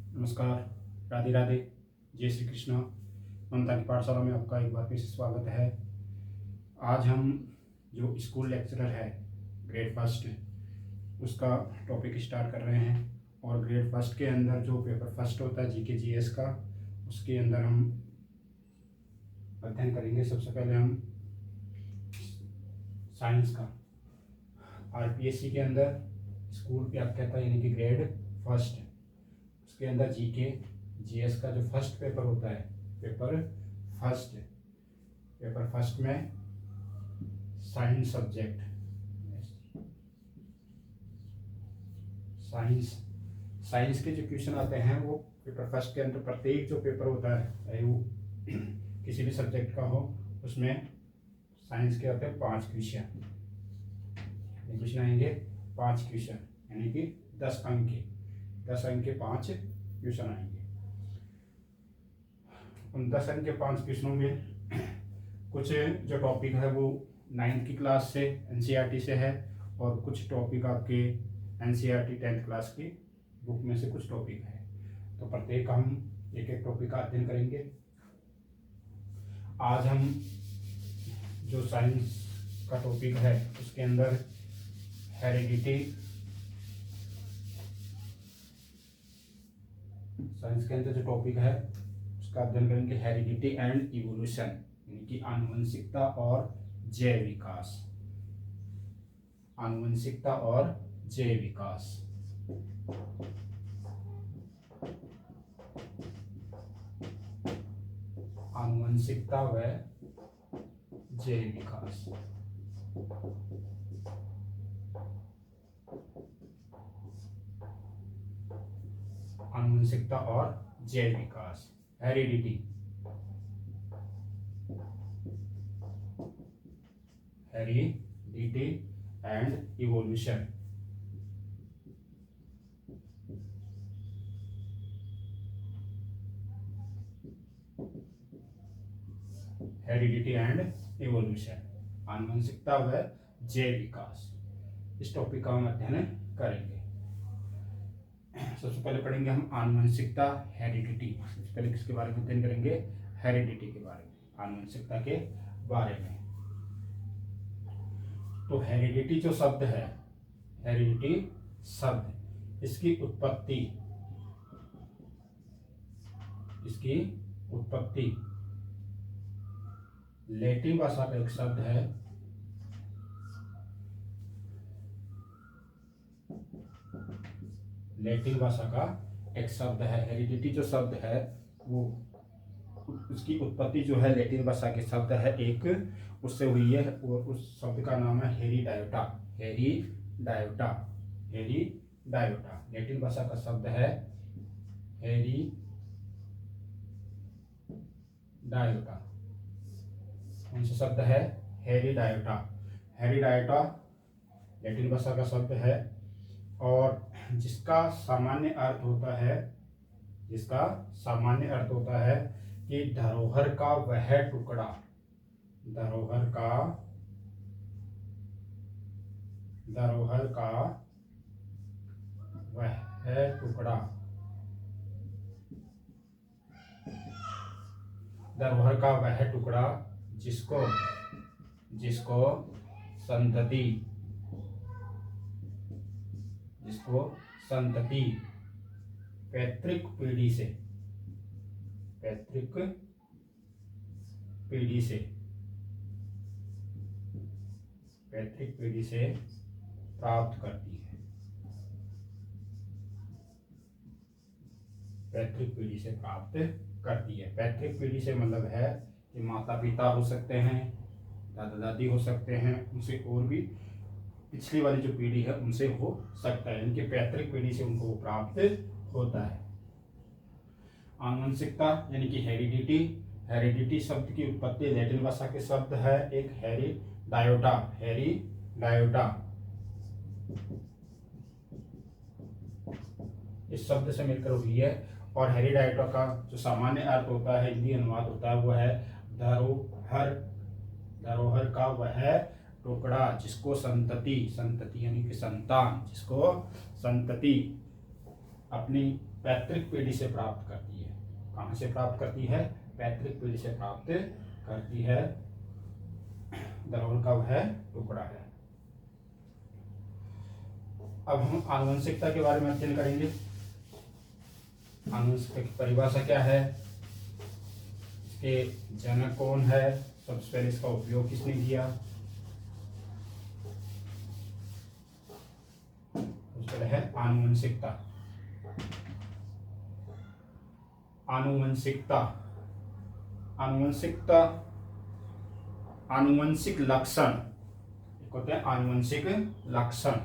नमस्कार, राधे राधे, जय श्री कृष्ण। ममता की पाठशाला में आपका एक बार फिर से स्वागत है। आज हम जो स्कूल लेक्चरर है ग्रेड फर्स्ट उसका टॉपिक स्टार्ट कर रहे हैं। और ग्रेड फर्स्ट के अंदर जो पेपर फर्स्ट होता है जीके जीएस का, उसके अंदर हम अध्ययन करेंगे। सबसे पहले हम साइंस का आरपीएससी के अंदर स्कूल व्याख्याता यानी कि ग्रेड फर्स्ट, उसके अंदर जीके जीएस का जो फर्स्ट पेपर होता है पेपर फर्स्ट में साइंस सब्जेक्ट, साइंस के जो क्वेश्चन आते हैं वो पेपर फर्स्ट के अंदर प्रत्येक जो पेपर होता है चाहे वो किसी भी सब्जेक्ट का हो, उसमें साइंस के होते हैं 5 क्वेश्चन आएंगे। 5 क्वेश्चन यानी कि 10 अंक के 5 क्वेश्चन आएंगे। उन 10 अंक के 5 क्वेश्चनों में कुछ जो टॉपिक है वो 9th की क्लास से एनसीईआरटी से है, और कुछ टॉपिक आपके एनसीईआरटी 10th क्लास की बुक में से कुछ टॉपिक है। तो प्रत्येक हम एक एक टॉपिक का अध्ययन करेंगे। आज हम जो साइंस का टॉपिक है उसके अंदर हेरिडिटी, साइंस के अंदर जो टॉपिक है उसका अध्ययन करेंगे हेरिडिटी एंड इवोल्यूशन, यानी कि आनुवंशिकता और जैव विकास। आनुवंशिकता और जैव विकास। आनुवंशिकता व जैव विकास। आनुवंशिकता और जैव विकास, heredity and evolution. Heredity and evolution, आनुवंशिकता व जैव विकास, इस टॉपिक का हम अध्ययन करेंगे। सबसे पहले पढ़ेंगे हम आनुवंशिकता, हेरिडिटी। सबसे पहले किसके बारे में अध्ययन करेंगे? हेरिडिटी के बारे में, आनुवंशिकता के बारे में। तो हेरिडिटी जो शब्द है, हेरिडिटी शब्द, इसकी उत्पत्ति लैटिन भाषा का एक शब्द है, लैटिन भाषा का एक शब्द है। हेरिडिटी जो शब्द है वो उसकी उत्पत्ति जो है लैटिन भाषा के शब्द है एक, उससे हुई है, और उस शब्द का नाम है हेरिडायोटा। हेरिडायोटा लैटिन भाषा का शब्द है हेरिडायोटा। कौन सा शब्द है? हेरिडायोटा। हेरिडायोटा लैटिन भाषा का शब्द है, और जिसका सामान्य अर्थ होता है कि धरोहर का वह टुकड़ा, धरोहर का वह टुकड़ा, धरोहर का वह टुकड़ा जिसको संतति पैतृक पीढ़ी से प्राप्त करती है। पैतृक पीढ़ी से प्राप्त करती है। पैतृक पीढ़ी से मतलब है कि माता पिता हो सकते हैं, दादा दादी हो सकते हैं, उनसे और भी पिछली वाली जो पीढ़ी है उनसे हो सकता है। इनके पैतृक पीढ़ी से उनको प्राप्त होता है। आनुवंशिकता यानी कि हेरिडिटी शब्द की उत्पत्ति लैटिन भाषा के शब्द है एक हेरिडायोटा इस शब्द से मिलकर हुई है। और हेरिडायोटा का जो सामान्य अर्थ होता है, हिंदी अनुवाद होता है, वो है धरोहर का वह टुकड़ा जिसको संतति यानी कि संतान, जिसको संतति अपनी पैतृक पीढ़ी से प्राप्त करती है। कहाँ से प्राप्त करती है? पैतृक पीढ़ी से प्राप्त करती है। धरोहर का वह टुकड़ा है। अब हम आनुवंशिकता के बारे में अध्ययन करेंगे। आनुवंशिकता की परिभाषा क्या है, इसके जनक कौन है, सबसे पहले इसका उपयोग किसने किया। सबसे पहले है आनुवंशिकता। आनुवंशिकता, आनुवंशिकता, आनुवंशिक लक्षण होते हैं। आनुवंशिक लक्षण,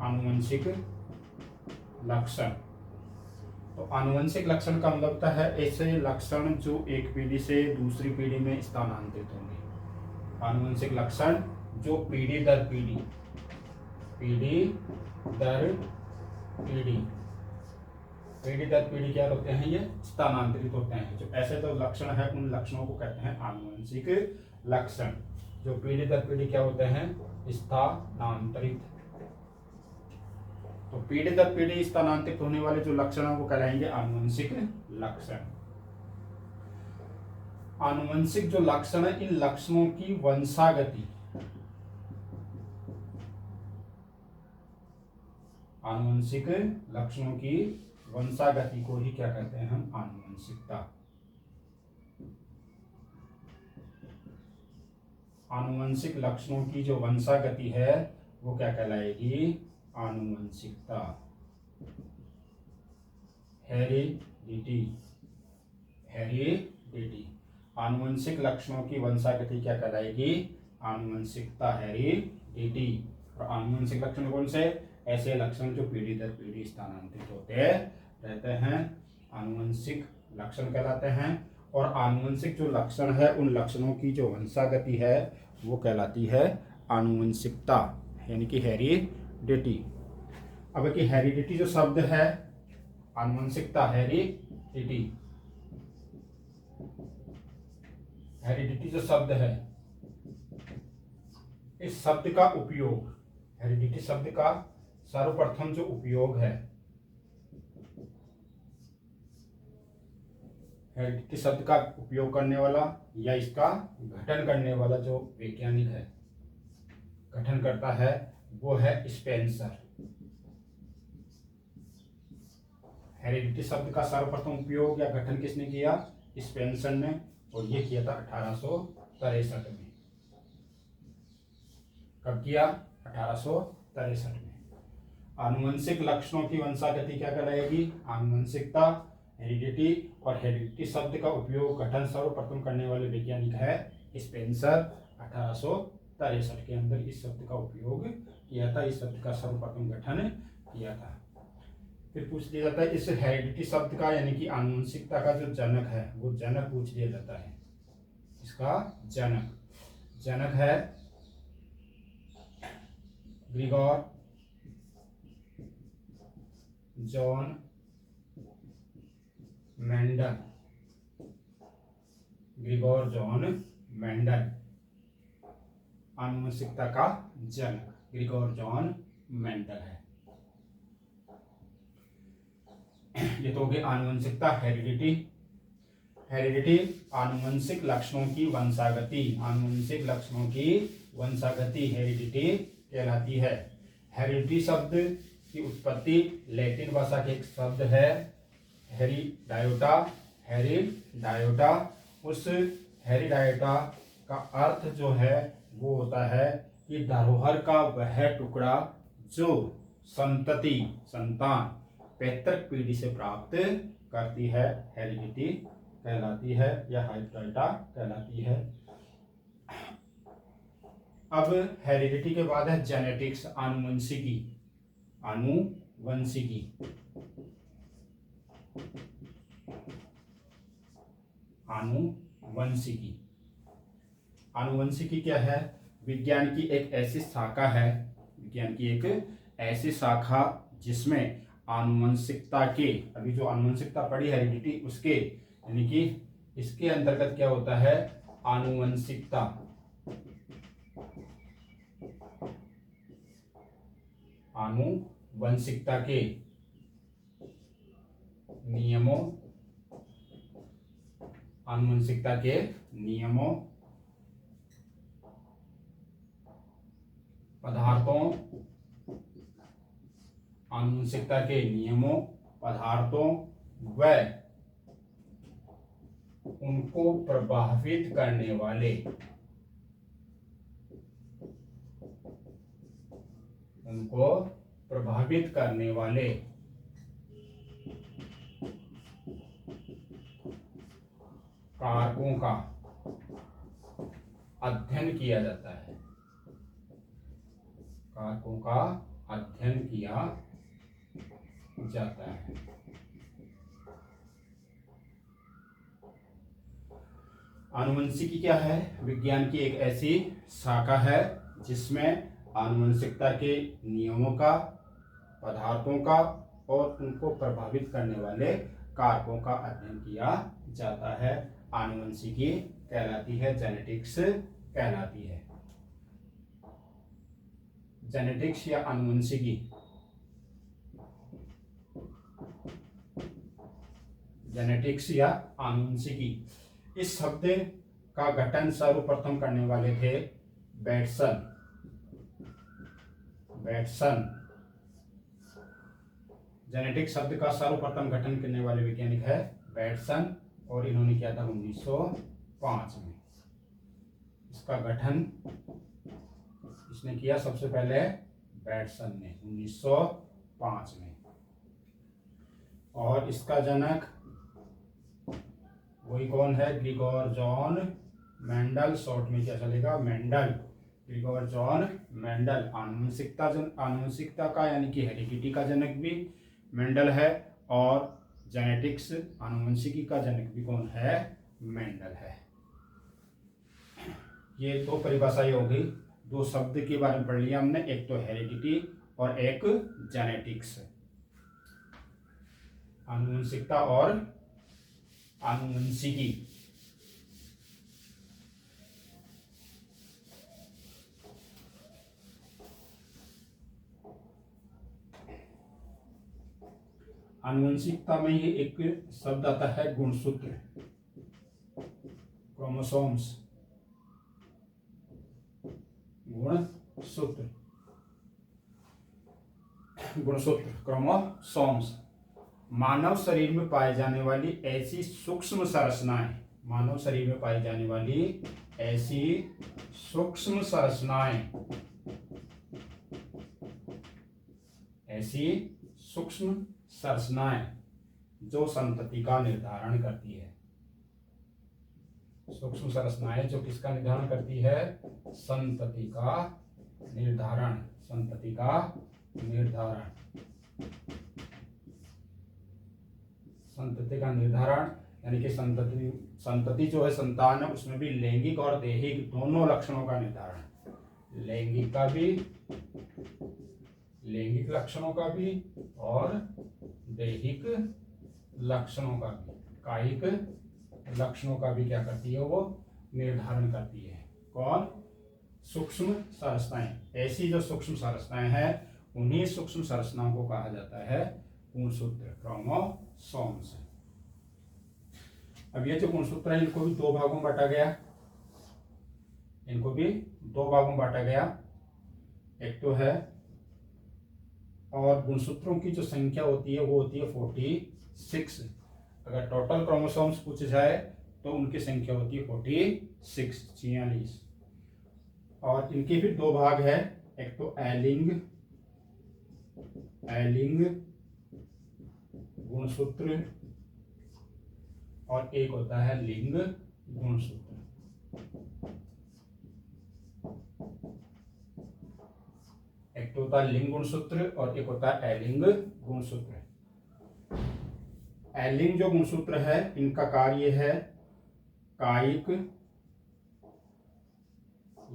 आनुवंशिक लक्षण। तो आनुवंशिक लक्षण का मतलब होता है ऐसे लक्षण जो एक पीढ़ी से दूसरी पीढ़ी में स्थानांतरित होंगे। आनुवंशिक लक्षण जो पीढ़ी दर पीढ़ी, पीढ़ी दर पीढ़ी, पीढ़ी दर पीढ़ी क्या होते हैं, ये स्थानांतरित होते हैं। जो ऐसे तो लक्षण है उन लक्षणों को कहते हैं आनुवंशिक लक्षण। जो पीढ़ी दर पीढ़ी क्या होते हैं, स्थानांतरित। तो पीढ़ी दर पीढ़ी स्थानांतरित होने वाले जो लक्षण हैं वो कहलाएंगे आनुवंशिक लक्षण। आनुवंशिक जो लक्षण है, इन लक्षणों की वंशागति, आनुवंशिक लक्षणों की वंशागति को ही क्या कहते हैं हम, आनुवंशिकता। आनुवंशिक लक्षणों की जो वंशागति है वो क्या कहलाएगी, आनुवंशिकता, हेरिडिटी, हेरिडिटी। आनुवंशिक लक्षणों की वंशागति क्या कहलाएगी, आनुवंशिकता, हेरिडिटी। और आनुवंशिक लक्षण कौन से, ऐसे लक्षण जो पीढ़ी दर पीढ़ी स्थानांतरित होते रहते हैं, आनुवंशिक लक्षण कहलाते हैं। और आनुवंशिक जो लक्षण है उन लक्षणों की जो वंशागति है वो कहलाती है आनुवंशिकता, यानी कि हेरिडिटी। अब कि हेरिडिटी जो शब्द है, आनुवंशिकता, हेरिडिटी, हेरिडिटी जो शब्द है, इस शब्द का उपयोग, हेरिडिटी शब्द का सर्वप्रथम जो उपयोग है, हेरिडिटी शब्द का उपयोग करने वाला या इसका गठन करने वाला जो वैज्ञानिक है, गठन करता है, वो है स्पेंसर। हेरिडिटी शब्द का सर्वप्रथम उपयोग या गठन किसने किया, स्पेंसर ने, और ये किया था 1863 में। कब किया, 1863 में। आनुवंशिक लक्षणों की वंशागति क्या कहलाएगी, आनुवंशिकता, हेरिडिटी। और हेरिडिटी शब्द का उपयोग गठन सर्वप्रथम करने वाले वैज्ञानिक है स्पेंसर। 1863 के अंदर इस शब्द का उपयोग किया था, इस शब्द का सर्वप्रथम गठन किया था। फिर पूछ लिया जाता है इस हेरिडिटी शब्द का, यानी कि आनुवंशिकता का जो जनक है वो जनक पूछ लिया जाता है। इसका जनक, जनक है Grigor John Mendel, Grigor John Mendel, आनुवंशिकता का जनक ग्रिगोर जॉन मेंडल है। ये तो हो गई आनुवंशिकता, हेरिडिटी। हेरिडिटी आनुवंशिक लक्षणों की वंशागति, आनुवंशिक लक्षणों की वंशागति हेरिडिटी कहलाती है। हेरिडिटी शब्द की उत्पत्ति लैटिन भाषा के एक शब्द है हेरिडायोटा, हेरिडायोटा। उस हेरिडायोटा का अर्थ जो है वो होता है कि धरोहर का वह टुकड़ा जो संतति, संतान पैतृक पीढ़ी से प्राप्त करती है, हेरिडिटी कहलाती है या हेरिडायोटा कहलाती है। अब हेरिडिटी के बाद है जेनेटिक्स, आनुवंशिकी, आनुवंशिकी। आनुवंशिकी, आनुवंशिकी क्या है, विज्ञान की एक ऐसी शाखा है, विज्ञान की एक ऐसी शाखा जिसमें आनुवंशिकता के, अभी जो आनुवंशिकता पड़ी हेरिडिटी उसके, यानी कि इसके अंतर्गत क्या होता है, आनुवंशिकता, आनुवंशिकता के नियमों, आनुवंशिकता के नियमों, पदार्थों, आनुवंशिकता के नियमों, पदार्थों व उनको प्रभावित करने वाले, उनको प्रभावित करने वाले कारकों का अध्ययन किया जाता है, कारकों का अध्ययन किया जाता है। आनुवंशिकी क्या है? विज्ञान की एक ऐसी शाखा है जिसमें आनुवंशिकता के नियमों का, पदार्थों का और उनको प्रभावित करने वाले कारकों का अध्ययन किया जाता है। आनुवंशिकी कहलाती है, जेनेटिक्स कहलाती है। जेनेटिक्स या आनुवंशिकी, जेनेटिक्स या आनुवंशिकी, इस शब्द का गठन सर्वप्रथम करने वाले थे बैटसन। जेनेटिक्स शब्द का सर्वप्रथम गठन करने वाले वैज्ञानिक है बैटसन, और इन्होंने किया था 1905 में। इसका गठन इसने किया सबसे पहले बैटसन ने 1905 में, और इसका जनक वही कौन है? ग्रिगोर जॉन मेंडल, शॉर्ट में क्या चलेगा? Mendel, Grigor John Mendel. आनुवंशिकता का यानी कि हेरिडिटी का जनक भी मेंडल है, और जेनेटिक्स आनुवंशिकी का जनक भी कौन है? मेंडल है। ये दो परिभाषाएं होगी, दो शब्द के बारे में पढ़ लिया हमने, एक तो हेरिडिटी और एक जेनेटिक्स। आनुवंशिकता और आनुवंशिकी। आनुवंशिकता में ही एक शब्द आता है गुणसूत्र, क्रोमोसोम्स, गुणसूत्र, क्रोमोसोम्स। मानव शरीर में पाए जाने वाली ऐसी सूक्ष्म संरचनाएं, मानव शरीर में पाई जाने वाली ऐसी सूक्ष्म संरचनाएं, ऐसी सूक्ष्म संरचनाएं जो संतति का निर्धारण करती है। सूक्ष्म संरचनाएं जो किसका निर्धारण करती है? संतति का निर्धारण, संतति का निर्धारण, संतति का निर्धारण यानी कि संतति जो है, संतान है, उसमें भी लैंगिक और दैहिक दोनों लक्षणों का निर्धारण, लैंगिक का भी, लैंगिक लक्षणों का भी और दैहिक लक्षणों का भी, कायिक लक्षणों का भी क्या करती है? वो निर्धारण करती है। कौन? सूक्ष्म संरचनाएं। ऐसी जो सूक्ष्म संरचनाएं हैं, उन्हीं सूक्ष्म संरचनाओं को कहा जाता है गुणसूत्र, क्रोमोसोम्स। अब ये जो गुणसूत्र है, इनको भी दो भागों में बांटा गया, इनको भी दो भागों में बांटा गया। एक तो है, और गुणसूत्रों की जो संख्या होती है वो होती है 46। अगर टोटल क्रोमोसोम्स पूछ जाए तो उनकी संख्या होती है 46। और इनके भी दो भाग है, एक तो एलिंग गुणसूत्र और एक होता है लिंग गुणसूत्र। एक तो होता है लिंग गुणसूत्र और एक होता है एलिंग गुणसूत्र। एलिंग जो गुणसूत्र है, इनका कार्य है कायिक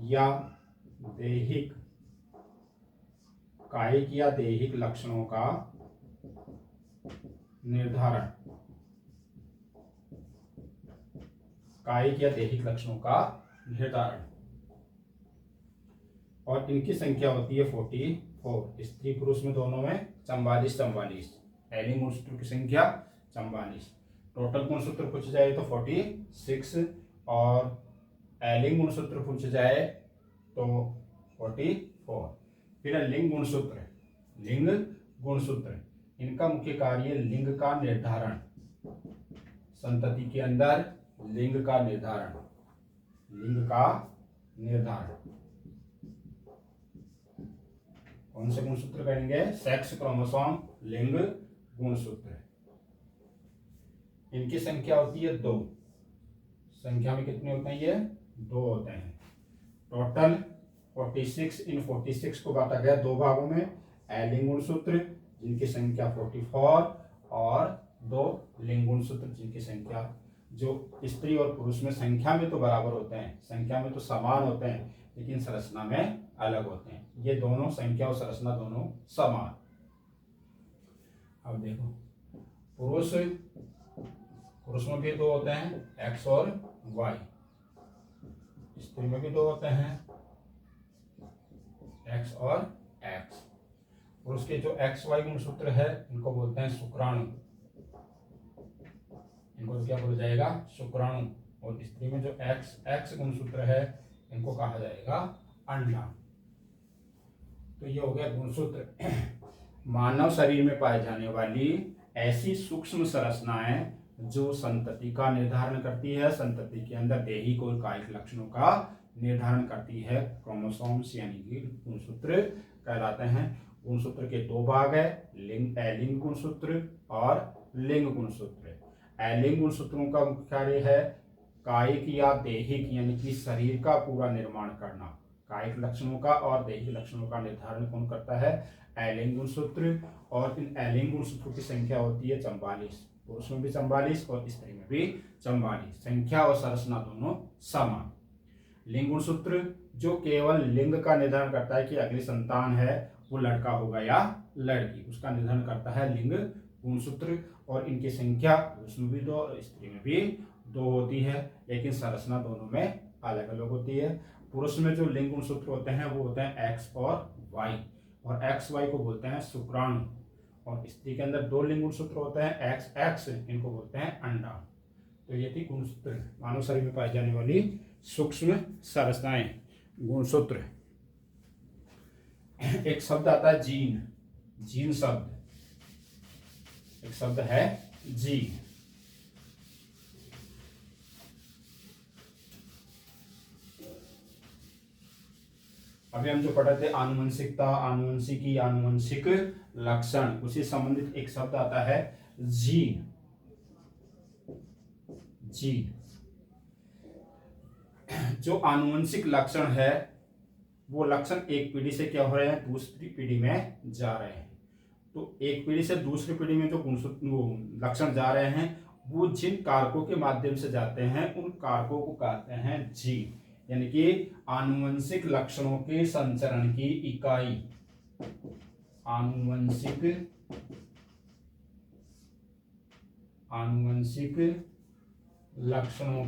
या दैहिक, कायिक या दैहिक लक्षणों का निर्धारण, कायिक या दैहिक लक्षणों का निर्धारण। और इनकी संख्या होती है 4। स्त्री पुरुष में दोनों में 44 44। एलिंग गुणसूत्र की संख्या 44। टोटल गुणसूत्र पूछ जाए तो 46 और एलिंग गुणसूत्र पूछ जाए तो 44। फिर लिंग गुणसूत्र। लिंग गुणसूत्र इनका मुख्य कार्य लिंग का निर्धारण, संतति के अंदर लिंग का निर्धारण, लिंग का निर्धारण। कौन से गुणसूत्र करेंगे? सेक्स क्रोमोसोम लिंग गुणसूत्र। इनकी संख्या होती है 2। संख्या में कितने होते हैं? ये 2 होते हैं। टोटल 46। इन 46 को बांटा गया 2 भागों में। एलिंग गुणसूत्र जिनकी संख्या 44 और 2 लिंग गुणसूत्र जिनकी संख्या, जो स्त्री और पुरुष में संख्या में तो बराबर होते हैं, संख्या में तो समान होते हैं, लेकिन संरचना में अलग होते हैं। ये दोनों संख्या और संरचना दोनों समान। अब देखो, पुरुष में भी 2 होते हैं, एक्स और वाई। स्त्री में भी 2 होते हैं, एक्स और एक्स। पुरुष के जो एक्स वाई गुणसूत्र है इनको बोलते हैं शुक्राणु, इनको क्या बोला जाएगा? शुक्राणु। और स्त्री में जो एक्स एक्स गुणसूत्र है इनको कहा जाएगा अंडा। तो ये हो गया गुणसूत्र। मानव शरीर में पाई जाने वाली ऐसी सूक्ष्म संरचनाएं जो संतति का निर्धारण करती है, संतति के अंदर दैहिक और कायिक लक्षणों का निर्धारण करती है, क्रोमोसोम्स यानी कि गुणसूत्र कहलाते हैं। गुणसूत्र के 2 भाग है, एलिंग गुणसूत्र और लिंग गुणसूत्र। एलिंग गुणसूत्रों का मुख्य कार्य है कायिक या दैहिक यानी कि शरीर का पूरा निर्माण करना। कायिक लक्षणों का और दैहिक लक्षणों का निर्धारण कौन करता है? एलिंग गुणसूत्र। और इन एलिंग गुणसूत्रों की संख्या होती है 44। पुरुष में भी 44 और स्त्री में भी 44। संख्या और संरचना दोनों समान। लिंग गुणसूत्र जो केवल लिंग का निर्धारण करता है कि अगली संतान है वो लड़का होगा या लड़की, उसका निर्धारण करता है लिंग गुणसूत्र। और इनकी संख्या पुरुष में भी 2 और स्त्री में भी 2 होती है, लेकिन संरचना दोनों में अलग अलग होती है। पुरुष में जो लिंग गुणसूत्र होते हैं वो होते हैं एक्स और वाई, और एक्स वाई को बोलते हैं शुक्राणु। और स्त्री के अंदर 2 लिंग गुणसूत्र होते हैं एक्स एक्स, इनको बोलते हैं अंडा। तो ये थी गुणसूत्र, मानव शरीर में पाई जाने वाली सूक्ष्म संरचनाएं, गुणसूत्र। एक शब्द आता है जीन। जीन शब्द, एक शब्द है जीन। अभी हम जो पढ़े थे आनुवंशिकता, आनुवंशिकी, आनुवंशिक लक्षण, उसी संबंधित एक शब्द आता है जीन। जीन जो आनुवंशिक लक्षण है वो लक्षण एक पीढ़ी से क्या हो रहे हैं? दूसरी पीढ़ी में जा रहे हैं। तो एक पीढ़ी से दूसरी पीढ़ी में जो लक्षण जा रहे हैं वो जिन कारकों के माध्यम से जाते हैं उन कारकों को कहते हैं जीन, यानी कि आनुवंशिक लक्षणों के संचरण की इकाई। आनुवंशिक लक्षणों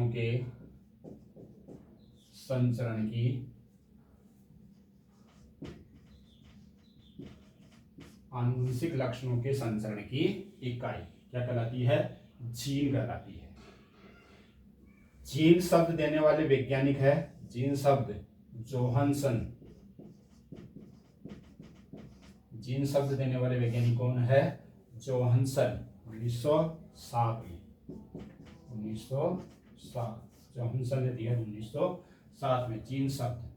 के संचरण की आनुवंशिक लक्षणों के संचरण की इकाई क्या कहलाती है? जीन कहलाती है। जीन शब्द देने वाले वैज्ञानिक है, जीन शब्द जोहानसन। जीन शब्द देने वाले वैज्ञानिक कौन है? जोहानसन। 1907 में, 1907 जोहानसन ने दिया 1907 में जीन शब्द।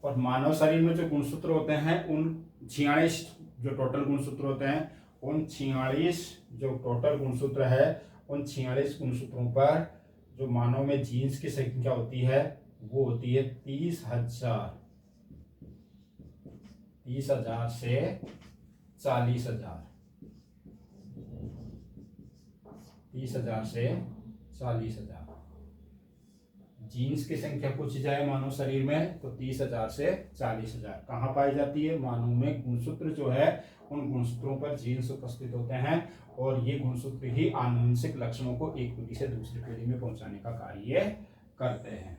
और मानव शरीर में जो गुणसूत्र होते हैं उन 46 जो टोटल गुणसूत्र होते हैं, उन 46 जो टोटल गुणसूत्र है उन 46 गुणसूत्रों पर जो मानव में जीन्स की संख्या होती है वो होती है 30,000 से 40,000। 30,000 से 40,000 जीन्स की संख्या पूछी जाए मानव शरीर में तो 30,000 से 40,000। कहाँ पाई जाती है? मानव में गुणसूत्र जो है उन गुणसूत्रों पर जीन्स उपस्थित होते हैं और ये गुणसूत्र ही आनुवंशिक लक्षणों को एक पीढ़ी से दूसरी पीढ़ी में पहुंचाने का कार्य करते हैं।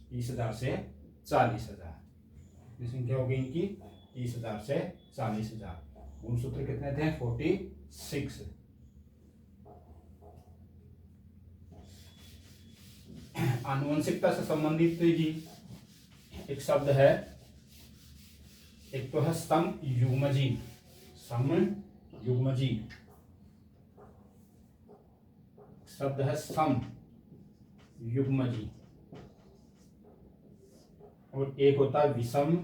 30,000 से 40,000 संख्या हो गई इनकी 30,000 से 40,000। गुणसूत्र कितने थे? 46। आनुवंशिकता से संबंधित जी एक शब्द है, एक तो है समयुग्मजी। समयुग्मजी शब्द है समयुग्मजी, और एक होता है विषम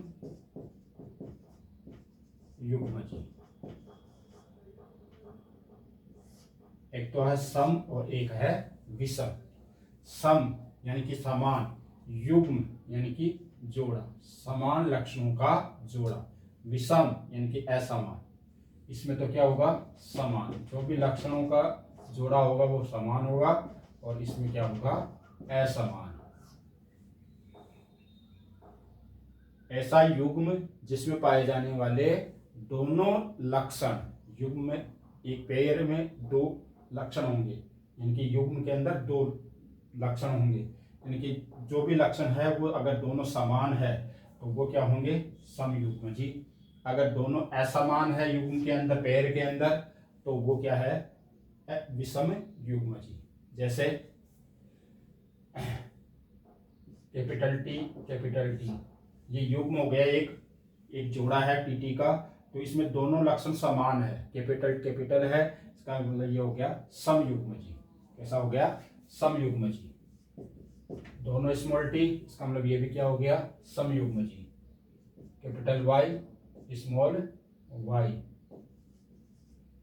युग्मजी। एक तो है सम और एक है विषम। सम यानी कि समान, युग्म यानी कि जोड़ा, समान लक्षणों का जोड़ा। विषम यानी कि असमान। इसमें तो क्या होगा? समान। जो भी लक्षणों का जोड़ा होगा वो समान होगा, और इसमें क्या होगा? असमान। ऐसा युग्म जिसमें पाए जाने वाले दोनों लक्षण, युग्म में एक पेयर में दो लक्षण होंगे, यानी कि युग्म के अंदर दो लक्षण होंगे, यानी कि जो भी लक्षण है वो अगर दोनों समान है तो वो क्या होंगे? समयुग्मजी। अगर दोनों असमान है युग्म के अंदर, पेयर के अंदर, तो वो क्या है? विषम युग्मजी। जैसे कैपिटल टी कैपिटल टी, ये युग्म हो गया, एक जोड़ा है टीटी का, तो इसमें दोनों लक्षण समान है, कैपिटल कैपिटल है, इसका मतलब ये हो गया समयुग्मजी। कैसा हो गया? समयुग्मजी। दोनों स्मॉल टी, इसका मतलब ये भी क्या हो गया? समयुग्मजी। कैपिटल वाई स्मॉल वाई,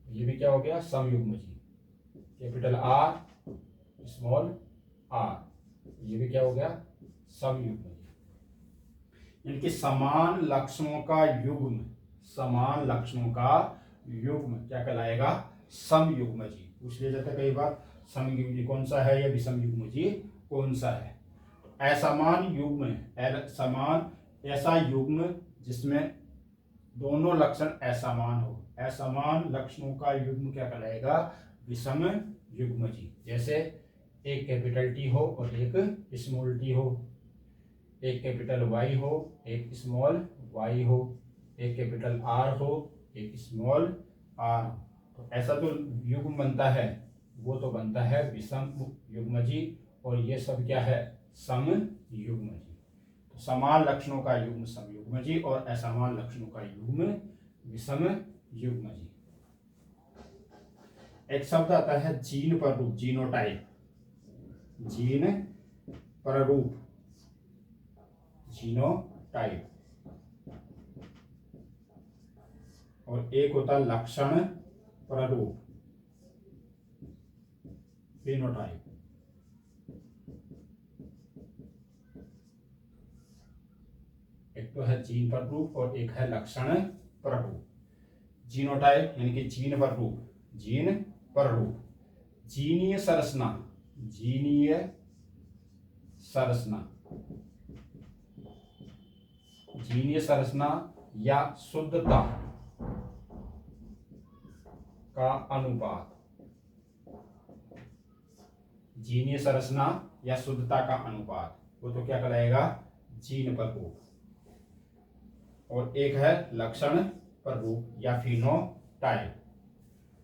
ये भी क्या हो गया? समयुग्मजी। कैपिटल आर स्मॉल आर, ये भी क्या हो गया? समयुग्मजी। इनके समान लक्षणों का युग्म, समान लक्षणों का युग्म क्या कहलाएगा? समयुग्मजी। पूछ लिया जाता है कई बार, समयुग्मजी कौन सा है या विषम युग्मजी कौन सा है? असमान युग्म, समान ऐसा युग्म जिसमें दोनों लक्षण असमान हो, असमान लक्षणों का युग्म क्या कहलाएगा? विषम युग्मजी। जैसे एक कैपिटल टी हो और एक स्मॉल टी हो, एक कैपिटल वाई हो एक स्मॉल वाई हो, एक कैपिटल आर हो एक स्मॉल आर हो, तो ऐसा जो युग्म बनता है वो तो बनता है विषम युग्मजी, और ये सब क्या है? सम युग्मजी। तो समान लक्षणों का युग्म समयुग्मजी और असमान लक्षणों का युग्म विषम युग्मजी। एक शब्द आता है जीन प्ररूप, जीनोटाइप। जीन प्ररूप, जीनोटाइप, और एक होता है लक्षण प्ररूप, फेनोटाइप। एक तो है जीन प्ररूप और एक है लक्षण प्ररूप। जीनोटाइप यानी कि जीन प्ररूप, जीन प्ररूप। जीनीय संरचना, जीनीय संरचना, जीनीय संरचना या शुद्धता का अनुपात, जीनीय संरचना या शुद्धता का अनुपात, वो तो क्या कहलाएगा? जीन प्ररूप। और एक है लक्षण प्ररूप या फिनोटाइप।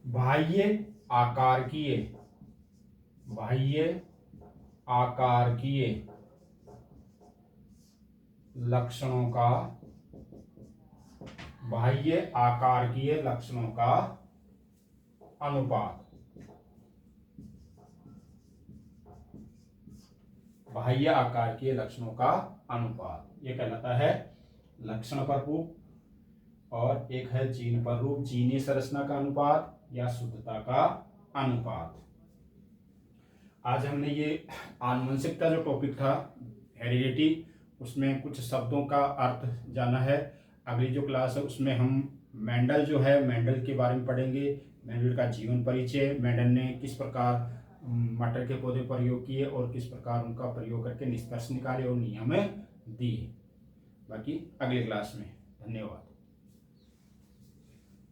बाह्य आकारकीय, बाह्य आकारकीय लक्षणों का, बाह्य आकारकीय लक्षणों का अनुपात, बाह्य आकारकीय लक्षणों का अनुपात, ये कहलाता है लक्षण प्ररूप। और एक है जीन प्ररूप, जीनीय संरचना का अनुपात या शुद्धता का अनुपात। आज हमने ये आनुवंशिकता जो टॉपिक था, हेरिडिटी, उसमें कुछ शब्दों का अर्थ जाना है। अगली जो क्लास है उसमें हम मेंडल जो है, मेंडल के बारे में पढ़ेंगे। मेंडल का जीवन परिचय, मेंडल ने किस प्रकार मटर के पौधे प्रयोग किए और किस प्रकार उनका प्रयोग करके निष्कर्ष निकाले और नियम दिए। बाकी अगली क्लास में। धन्यवाद।